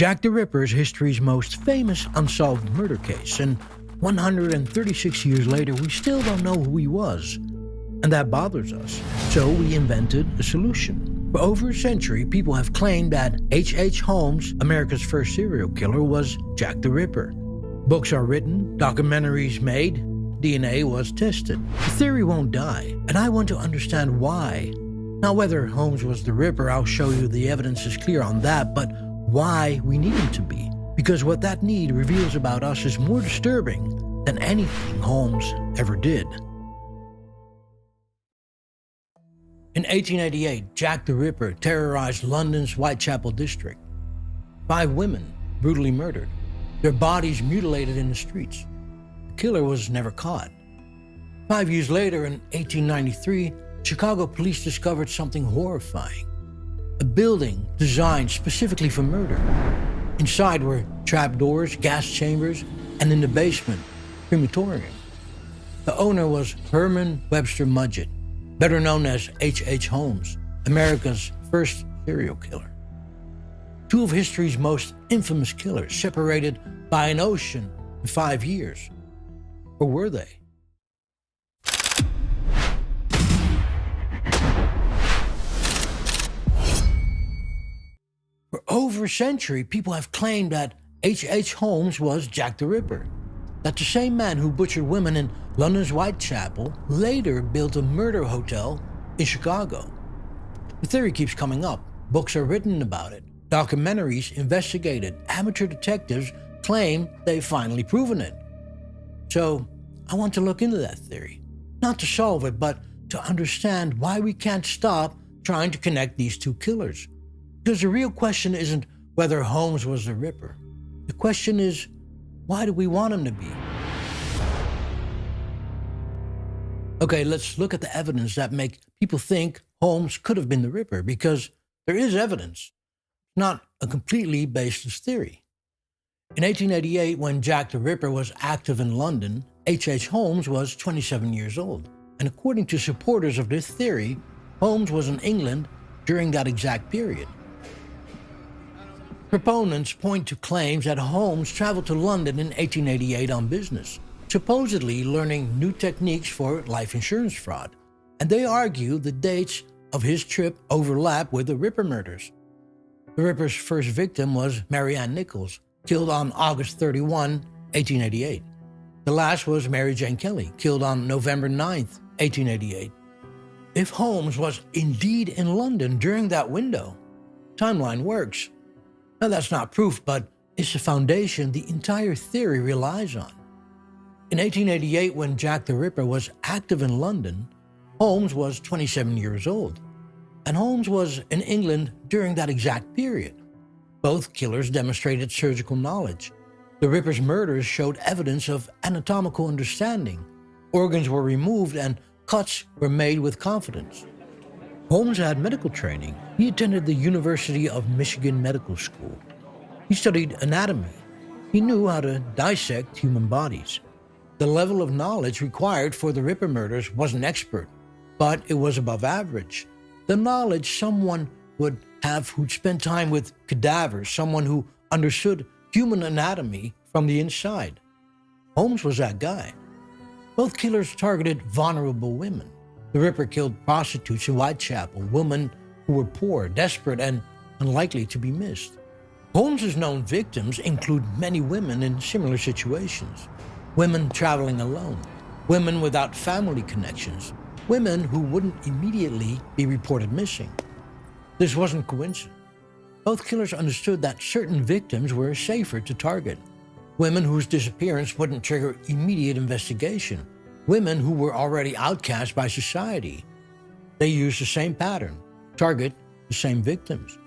Jack the Ripper is history's most famous unsolved murder case, and 136 years later we still don't know who he was. And that bothers us, so we invented a solution. For over a century, people have claimed that H.H. Holmes, America's first serial killer, was Jack the Ripper. Books are written, documentaries made, DNA was tested. The theory won't die, and I want to understand why. Not whether Holmes was the Ripper, I'll show you the evidence is clear on that, but why we need him to be. Because what that need reveals about us is more disturbing than anything Holmes ever did. In 1888, Jack the Ripper terrorized London's Whitechapel district. 5 women brutally murdered, their bodies mutilated in the streets. The killer was never caught. 5 years later, in 1893, Chicago police discovered something horrifying. A building designed specifically for murder. Inside were trapdoors, gas chambers, and in the basement, crematorium. The owner was Herman Webster Mudgett, better known as H.H. Holmes, America's first serial killer. 2 of history's most infamous killers, separated by an ocean in 5 years. Or were they? For over a century, people have claimed that H.H. Holmes was Jack the Ripper. That the same man who butchered women in London's Whitechapel later built a murder hotel in Chicago. The theory keeps coming up. Books are written about it. Documentaries investigated. Amateur detectives claim they've finally proven it. So, I want to look into that theory. Not to solve it, but to understand why we can't stop trying to connect these 2 killers. Because the real question isn't whether Holmes was the Ripper. The question is, why do we want him to be? Okay, let's look at the evidence that make people think Holmes could have been the Ripper, because there is evidence, not a completely baseless theory. In 1888, when Jack the Ripper was active in London, H.H. Holmes was 27 years old. And according to supporters of this theory, Holmes was in England during that exact period. Proponents point to claims that Holmes traveled to London in 1888 on business, supposedly learning new techniques for life insurance fraud, and they argue the dates of his trip overlap with the Ripper murders. The Ripper's first victim was Mary Ann Nichols, killed on August 31, 1888. The last was Mary Jane Kelly, killed on November 9, 1888. If Holmes was indeed in London during that window, timeline works. Now, that's not proof, but it's the foundation the entire theory relies on. In 1888, when Jack the Ripper was active in London, Holmes was 27 years old, and Holmes was in England during that exact period. Both killers demonstrated surgical knowledge. The Ripper's murders showed evidence of anatomical understanding. Organs were removed and cuts were made with confidence. Holmes had medical training. He attended the University of Michigan Medical School. He studied anatomy. He knew how to dissect human bodies. The level of knowledge required for the Ripper murders wasn't expert, but it was above average. The knowledge someone would have who'd spent time with cadavers, someone who understood human anatomy from the inside. Holmes was that guy. Both killers targeted vulnerable women. The Ripper killed prostitutes in Whitechapel, women who were poor, desperate, and unlikely to be missed. Holmes's known victims include many women in similar situations. Women traveling alone, women without family connections, women who wouldn't immediately be reported missing. This wasn't coincidence. Both killers understood that certain victims were safer to target. Women whose disappearance wouldn't trigger immediate investigation. Women who were already outcast by society. They used the same pattern, target the same victims.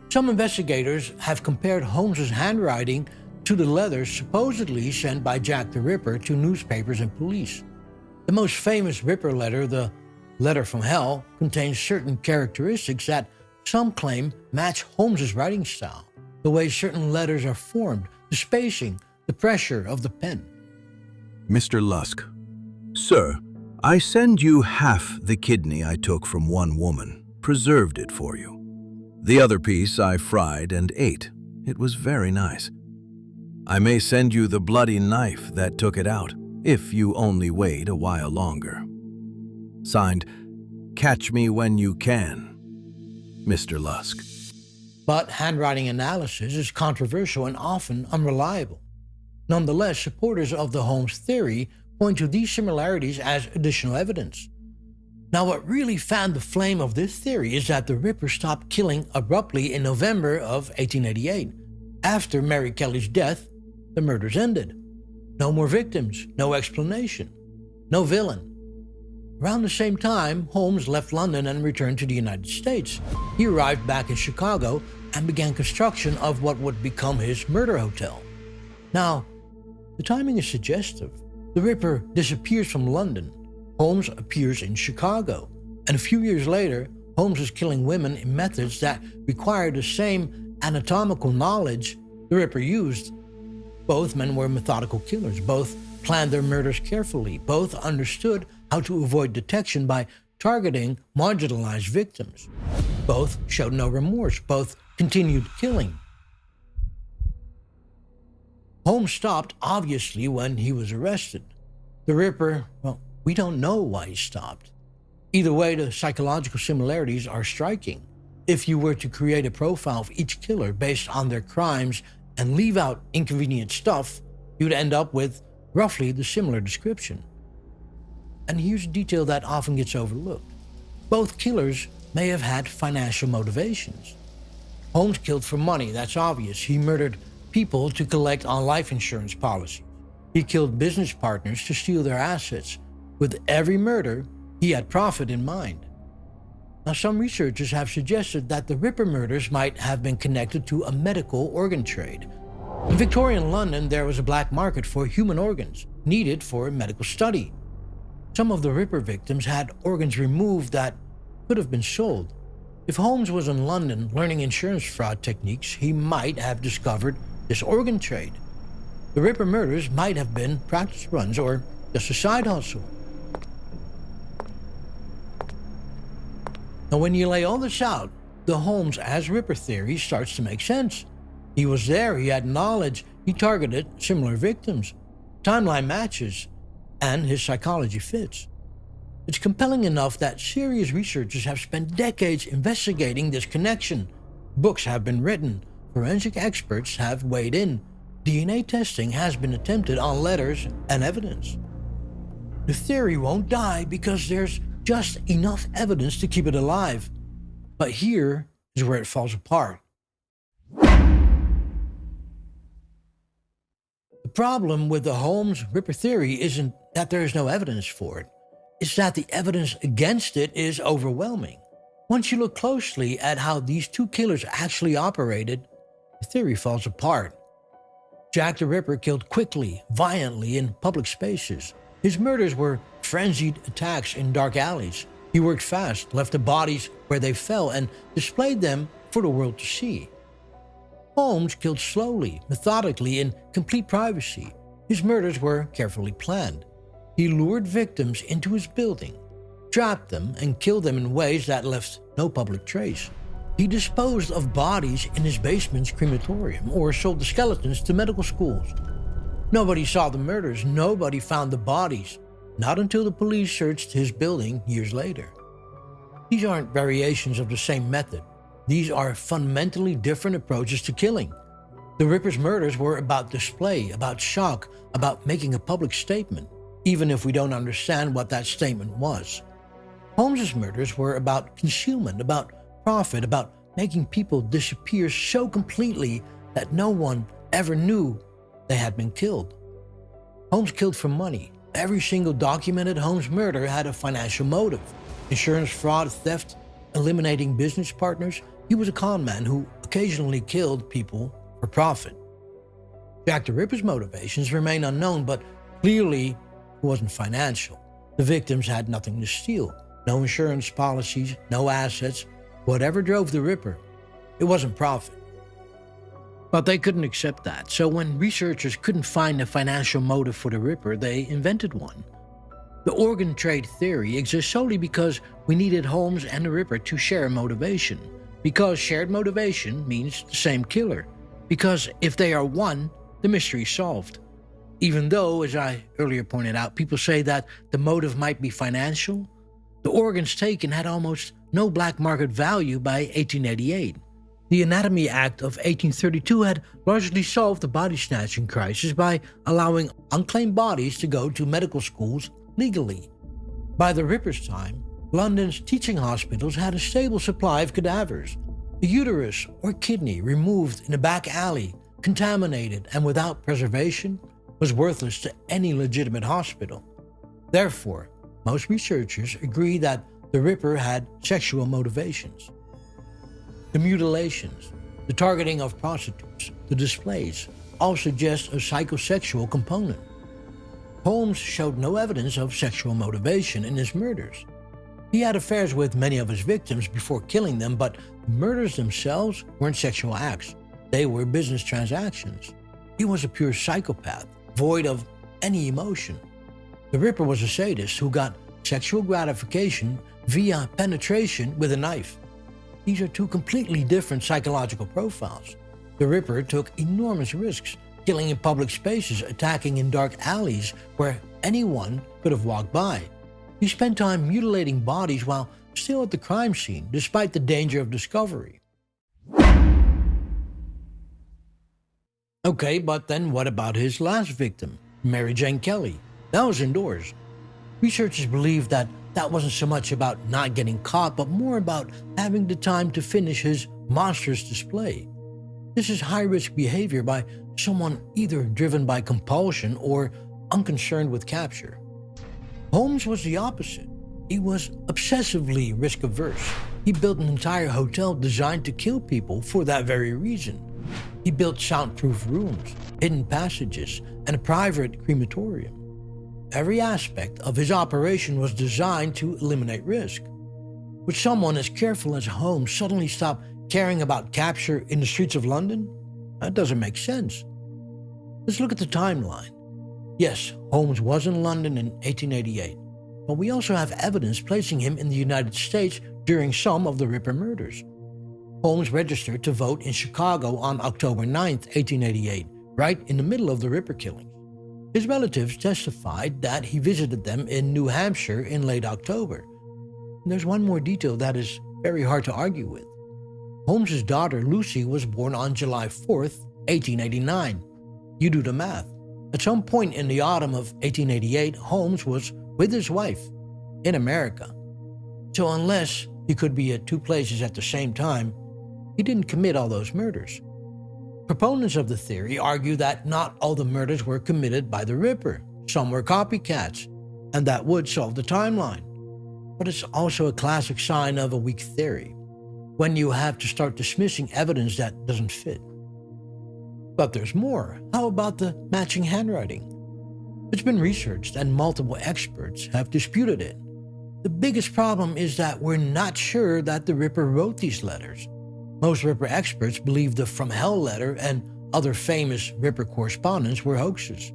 Some investigators have compared Holmes's handwriting to the letters supposedly sent by Jack the Ripper to newspapers and police. The most famous Ripper letter, the Letter from Hell, contains certain characteristics that some claim match Holmes's writing style. The way certain letters are formed, the spacing, the pressure of the pen. Mr. Lusk, sir, I send you half the kidney I took from one woman, preserved it for you. The other piece I fried and ate. It was very nice. I may send you the bloody knife that took it out, if you only wait a while longer. Signed, Catch Me When You Can, Mr. Lusk. But handwriting analysis is controversial and often unreliable. Nonetheless, supporters of the Holmes theory point to these similarities as additional evidence. Now, what really fanned the flame of this theory is that the Ripper stopped killing abruptly in November of 1888. After Mary Kelly's death, the murders ended. No more victims, no explanation, no villain. Around the same time, Holmes left London and returned to the United States. He arrived back in Chicago and began construction of what would become his murder hotel. Now, the timing is suggestive. The Ripper disappears from London. Holmes appears in Chicago. And a few years later, Holmes is killing women in methods that require the same anatomical knowledge the Ripper used. Both men were methodical killers. Both planned their murders carefully. Both understood how to avoid detection by targeting marginalized victims. Both showed no remorse. Both continued killing. Holmes stopped, obviously, when he was arrested. The Ripper, well, we don't know why he stopped. Either way, the psychological similarities are striking. If you were to create a profile of each killer based on their crimes and leave out inconvenient stuff, you'd end up with roughly the similar description. And here's a detail that often gets overlooked. Both killers may have had financial motivations. Holmes killed for money, that's obvious. He murdered people to collect on life insurance policies. He killed business partners to steal their assets. With every murder, he had profit in mind. Now, some researchers have suggested that the Ripper murders might have been connected to a medical organ trade. In Victorian London, there was a black market for human organs needed for medical study. Some of the Ripper victims had organs removed that could have been sold. If Holmes was in London learning insurance fraud techniques, he might have discovered this organ trade. The Ripper murders might have been practice runs or just a side hustle. Now, when you lay all this out, the Holmes as Ripper theory starts to make sense. He was there, he had knowledge, he targeted similar victims. Timeline matches, and his psychology fits. It's compelling enough that serious researchers have spent decades investigating this connection. Books have been written, forensic experts have weighed in, DNA testing has been attempted on letters and evidence. The theory won't die because there's just enough evidence to keep it alive. But here is where it falls apart. The problem with the Holmes-Ripper theory isn't that there is no evidence for it. It's that the evidence against it is overwhelming. Once you look closely at how these two killers actually operated, the theory falls apart. Jack the Ripper killed quickly, violently in public spaces. His murders were frenzied attacks in dark alleys. He worked fast, left the bodies where they fell, and displayed them for the world to see. Holmes killed slowly, methodically, in complete privacy. His murders were carefully planned. He lured victims into his building, trapped them, and killed them in ways that left no public trace. He disposed of bodies in his basement's crematorium or sold the skeletons to medical schools. Nobody saw the murders, nobody found the bodies, not until the police searched his building years later. These aren't variations of the same method. These are fundamentally different approaches to killing. The Ripper's murders were about display, about shock, about making a public statement, even if we don't understand what that statement was. Holmes's murders were about concealment, about profit, about making people disappear so completely that no one ever knew they had been killed. Holmes killed for money. Every single documented Holmes murder had a financial motive. Insurance fraud, theft, eliminating business partners. He was a con man who occasionally killed people for profit. Jack the Ripper's motivations remain unknown, but clearly it wasn't financial. The victims had nothing to steal. No insurance policies, no assets. Whatever drove the Ripper, it wasn't profit. But they couldn't accept that, so when researchers couldn't find a financial motive for the Ripper, they invented one. The organ trade theory exists solely because we needed Holmes and the Ripper to share a motivation. Because shared motivation means the same killer. because if they are one, the mystery is solved. Even though, as I earlier pointed out, people say that the motive might be financial, the organs taken had almost no black market value by 1888. The Anatomy Act of 1832 had largely solved the body snatching crisis by allowing unclaimed bodies to go to medical schools legally. By the Ripper's time, London's teaching hospitals had a stable supply of cadavers. A uterus or kidney removed in a back alley, contaminated and without preservation, was worthless to any legitimate hospital. Therefore, most researchers agree that the Ripper had sexual motivations. The mutilations, the targeting of prostitutes, the displays all suggest a psychosexual component. Holmes showed no evidence of sexual motivation in his murders. He had affairs with many of his victims before killing them, but the murders themselves weren't sexual acts. They were business transactions. He was a pure psychopath, void of any emotion. The Ripper was a sadist who got sexual gratification via penetration with a knife. These are two completely different psychological profiles. The Ripper took enormous risks, killing in public spaces, attacking in dark alleys where anyone could have walked by. He spent time mutilating bodies while still at the crime scene, despite the danger of discovery. Okay, but then what about his last victim, Mary Jane Kelly? That was indoors. Researchers believe that wasn't so much about not getting caught, but more about having the time to finish his monstrous display. This is high-risk behavior by someone either driven by compulsion or unconcerned with capture. Holmes was the opposite. He was obsessively risk-averse. He built an entire hotel designed to kill people for that very reason. He built soundproof rooms, hidden passages, and a private crematorium. Every aspect of his operation was designed to eliminate risk. Would someone as careful as Holmes suddenly stop caring about capture in the streets of London? That doesn't make sense. Let's look at the timeline. Yes, Holmes was in London in 1888, but we also have evidence placing him in the United States during some of the Ripper murders. Holmes registered to vote in Chicago on October 9, 1888, right in the middle of the Ripper killings. His relatives testified that he visited them in New Hampshire in late October. And there's one more detail that is very hard to argue with. Holmes's daughter Lucy was born on July 4, 1889. You do the math. At some point in the autumn of 1888, Holmes was with his wife in America. So unless he could be at two places at the same time, he didn't commit all those murders. Proponents of the theory argue that not all the murders were committed by the Ripper. Some were copycats, and that would solve the timeline. But it's also a classic sign of a weak theory, when you have to start dismissing evidence that doesn't fit. But there's more. How about the matching handwriting? It's been researched and multiple experts have disputed it. The biggest problem is that we're not sure that the Ripper wrote these letters. Most Ripper experts believe the From Hell letter and other famous Ripper correspondence were hoaxes,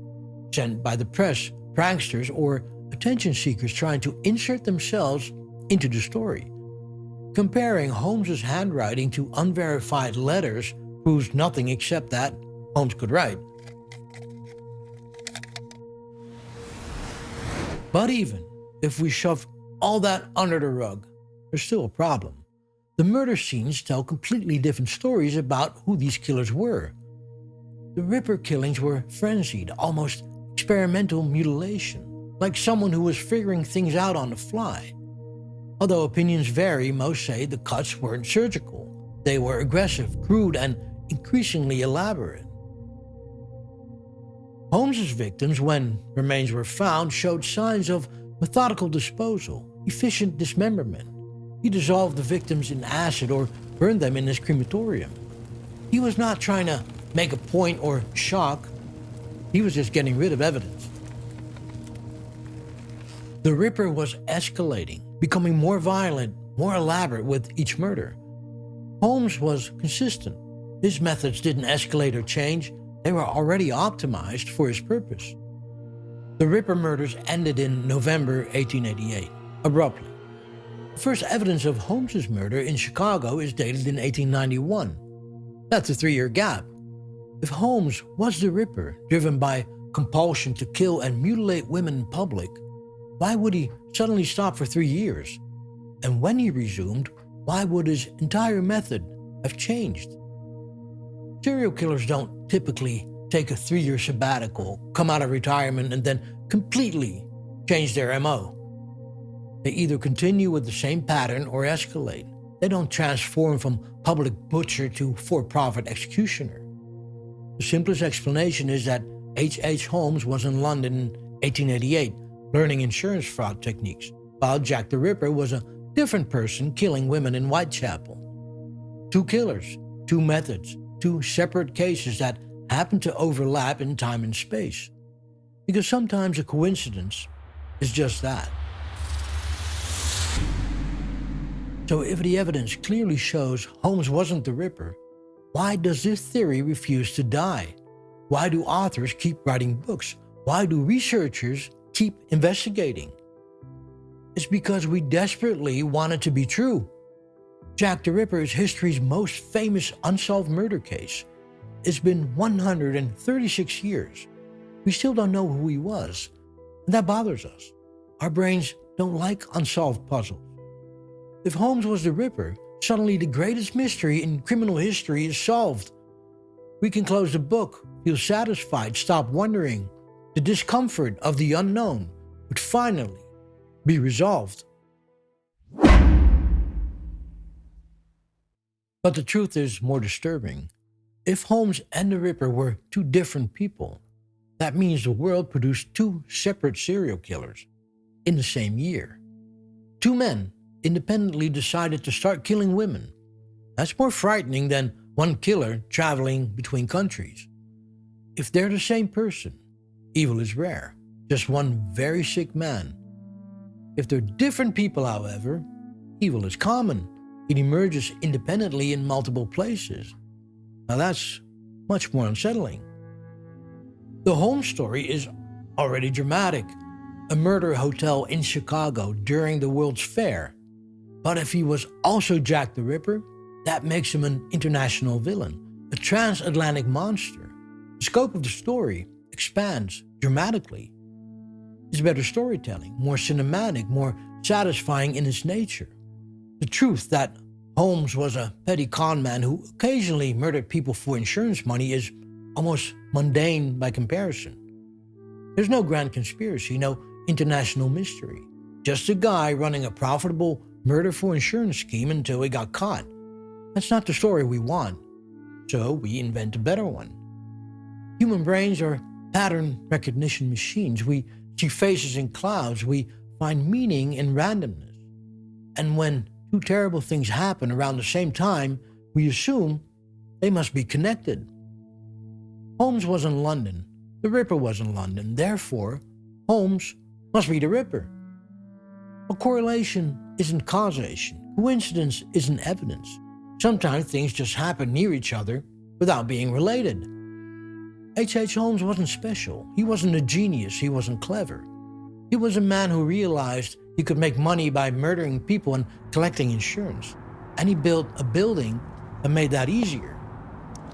sent by the press, pranksters, or attention seekers trying to insert themselves into the story. Comparing Holmes's handwriting to unverified letters proves nothing except that Holmes could write. But even if we shove all that under the rug, there's still a problem. The murder scenes tell completely different stories about who these killers were. The Ripper killings were frenzied, almost experimental mutilation, like someone who was figuring things out on the fly. Although opinions vary, most say the cuts weren't surgical. They were aggressive, crude, and increasingly elaborate. Holmes's victims, when remains were found, showed signs of methodical disposal, efficient dismemberment. He dissolved the victims in acid or burned them in his crematorium. He was not trying to make a point or shock. He was just getting rid of evidence. The Ripper was escalating, becoming more violent, more elaborate with each murder. Holmes was consistent. His methods didn't escalate or change. They were already optimized for his purpose. The Ripper murders ended in November 1888, abruptly. The first evidence of Holmes's murder in Chicago is dated in 1891. That's a 3-year gap. If Holmes was the Ripper, driven by compulsion to kill and mutilate women in public, why would he suddenly stop for 3 years? And when he resumed, why would his entire method have changed? Serial killers don't typically take a 3-year sabbatical, come out of retirement, and then completely change their MO. They either continue with the same pattern or escalate. They don't transform from public butcher to for-profit executioner. The simplest explanation is that H. Holmes was in London in 1888 learning insurance fraud techniques, while Jack the Ripper was a different person killing women in Whitechapel. 2 killers, 2 methods, 2 separate cases that happen to overlap in time and space. Because sometimes a coincidence is just that. So if the evidence clearly shows Holmes wasn't the Ripper, why does this theory refuse to die? Why do authors keep writing books? Why do researchers keep investigating? It's because we desperately want it to be true. Jack the Ripper is history's most famous unsolved murder case. It's been 136 years. We still don't know who he was, and that bothers us. Our brains don't like unsolved puzzles. If Holmes was the Ripper, suddenly the greatest mystery in criminal history is solved. We can close the book, feel satisfied, stop wondering. The discomfort of the unknown would finally be resolved. But the truth is more disturbing. If Holmes and the Ripper were 2 different people, that means the world produced 2 separate serial killers in the same year. 2 men independently decided to start killing women. That's more frightening than 1 killer traveling between countries. If they're the same person, evil is rare, just 1 very sick man. If they're different people, however, evil is common. It emerges independently in multiple places. Now that's much more unsettling. The Holmes story is already dramatic. A murder hotel in Chicago during the World's Fair. But if he was also Jack the Ripper, that makes him an international villain, a transatlantic monster. The scope of the story expands dramatically. It's better storytelling, more cinematic, more satisfying in its nature. The truth that Holmes was a petty con man who occasionally murdered people for insurance money is almost mundane by comparison. There's no grand conspiracy, no international mystery. Just a guy running a profitable murder for insurance scheme until he got caught. That's not the story we want, so we invent a better one. Human brains are pattern recognition machines. We see faces in clouds. We find meaning in randomness. And when 2 terrible things happen around the same time, we assume they must be connected. Holmes was in London. The Ripper was in London. Therefore, Holmes must be the Ripper. A correlation isn't causation. Coincidence isn't evidence. Sometimes things just happen near each other without being related. H. Holmes wasn't special. He wasn't a genius. He wasn't clever. He was a man who realized he could make money by murdering people and collecting insurance. And he built a building that made that easier.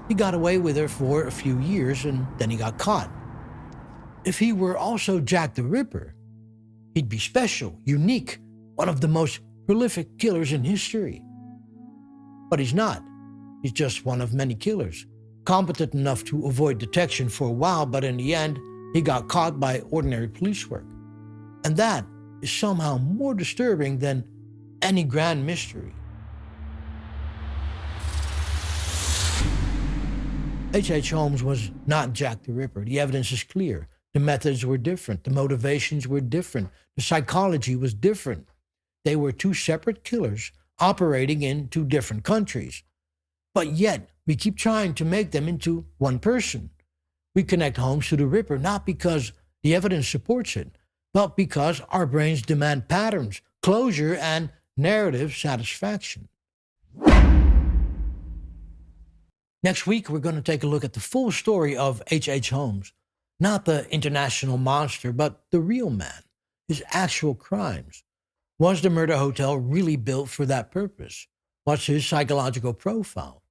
He got away with it for a few years and then he got caught. If he were also Jack the Ripper, he'd be special, unique, one of the most prolific killers in history. But he's not. He's just one of many killers, competent enough to avoid detection for a while, but in the end, he got caught by ordinary police work. And that is somehow more disturbing than any grand mystery. H. Holmes was not Jack the Ripper. The evidence is clear. The methods were different. The motivations were different. The psychology was different. They were 2 separate killers operating in 2 different countries. But yet, we keep trying to make them into one person. We connect Holmes to the Ripper not because the evidence supports it, but because our brains demand patterns, closure, and narrative satisfaction. Next week, we're going to take a look at the full story of H. Holmes. Not the international monster, but the real man, his actual crimes. Was the murder hotel really built for that purpose? What's his psychological profile?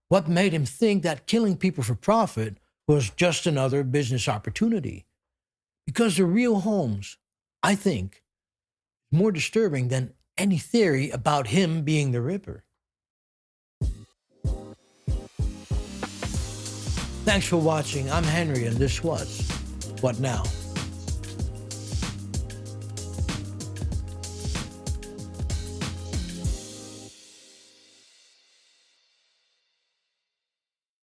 What made him think that killing people for profit was just another business opportunity? Because the real Holmes, I think, is more disturbing than any theory about him being the Ripper. Thanks for watching. I'm Henry, and this was What Now?